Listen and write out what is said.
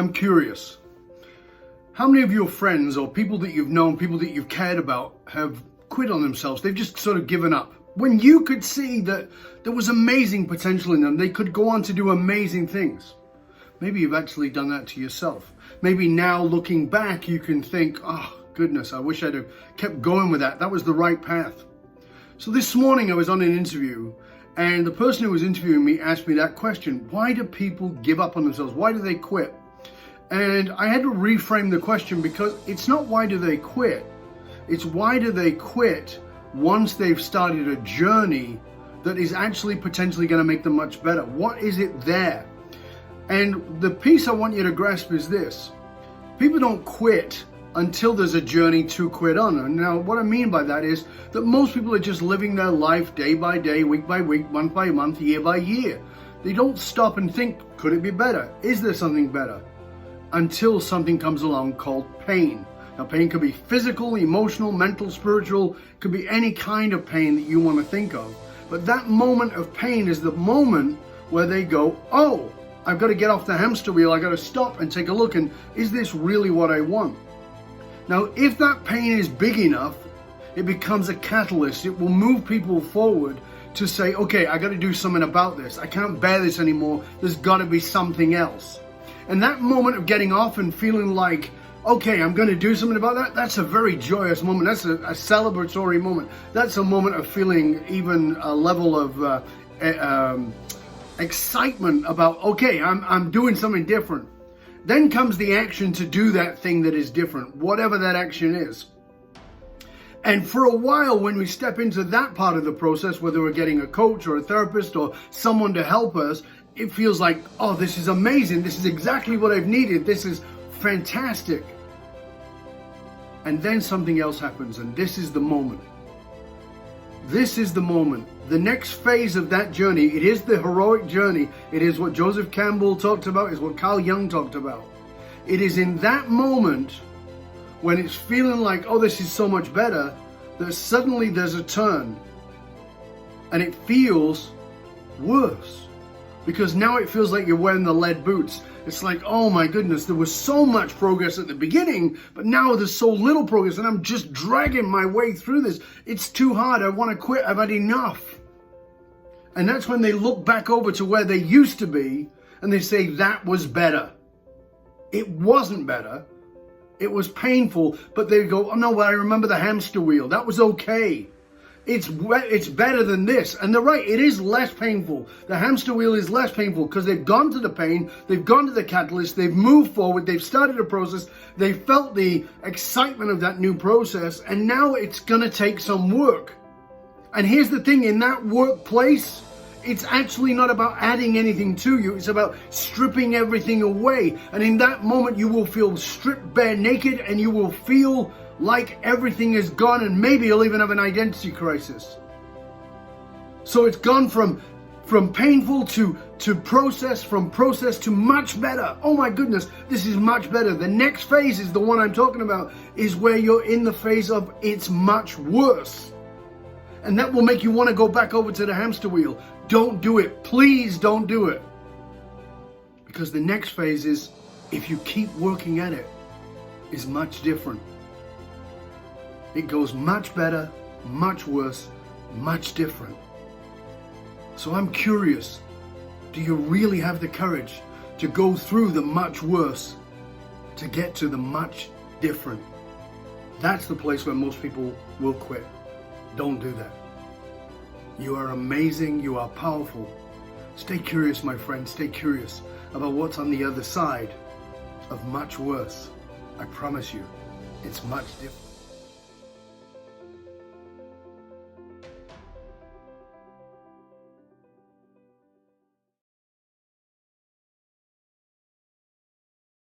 I'm curious. How many of your friends or people that you've known, people that you've cared about, have quit on themselves? They've just sort of given up. When you could see that there was amazing potential in them, they could go on to do amazing things. Maybe you've actually done that to yourself. Maybe now looking back, you can think, oh goodness, I wish I'd have kept going with that. That was the right path. So this morning I was on an interview, and the person who was interviewing me asked me that question. Why do people give up on themselves? Why do they quit? And I had to reframe the question, because it's not why do they quit. It's why do they quit once they've started a journey that is actually potentially going to make them much better. What is it there? And the piece I want you to grasp is this. People don't quit until there's a journey to quit on. And now what I mean by that is that most people are just living their life day by day, week by week, month by month, year by year. They don't stop and think, could it be better? Is there something better? Until something comes along called pain. Now, pain could be physical, emotional, mental, spiritual, could be any kind of pain that you want to think of. But that moment of pain is the moment where they go, oh, I've got to get off the hamster wheel. I've got to stop and take a look. And is this really what I want? Now, if that pain is big enough, it becomes a catalyst. It will move people forward to say, okay, I got to do something about this. I can't bear this anymore. There's got to be something else. And that moment of getting off and feeling like, okay, I'm going to do something about that, that's a very joyous moment. That's a celebratory moment. That's a moment of feeling even a level of excitement about, okay, I'm doing something different. Then comes the action to do that thing that is different, whatever that action is. And for a while, when we step into that part of the process, whether we're getting a coach or a therapist or someone to help us, it feels like, oh, this is amazing. This is exactly what I've needed. This is fantastic. And then something else happens, and this is the moment. This is the moment. The next phase of that journey, it is the heroic journey. It is what Joseph Campbell talked about, is what Carl Jung talked about. It is in that moment when it's feeling like, oh, this is so much better, that suddenly there's a turn. And it feels worse. Because now it feels like you're wearing the lead boots. It's like, oh my goodness, there was so much progress at the beginning, but now there's so little progress, and I'm just dragging my way through this. It's too hard. I want to quit. I've had enough. And that's when they look back over to where they used to be, and they say, that was better. It wasn't better. It was painful, but they go, oh no, well, I remember the hamster wheel. That was okay. It's better than this. And they're right, it is less painful. The hamster wheel is less painful because they've gone to the pain, they've gone to the catalyst, they've moved forward, they've started a process, they've felt the excitement of that new process, and now it's going to take some work. And here's the thing, in that workplace, it's actually not about adding anything to you, it's about stripping everything away. And in that moment, you will feel stripped bare naked, and you will feel like everything is gone, and maybe you'll even have an identity crisis. So it's gone from painful to process, from process to much better. Oh my goodness, this is much better. The next phase is the one I'm talking about, is where you're in the phase of it's much worse. And that will make you want to go back over to the hamster wheel. Don't do it. Please don't do it. Because the next phase is, if you keep working at it, is much different. It goes much better, much worse, much different. So I'm curious, do you really have the courage to go through the much worse to get to the much different? That's the place where most people will quit. Don't do that. You are amazing, you are powerful. Stay curious, my friend, stay curious about what's on the other side of much worse. I promise you, it's much different.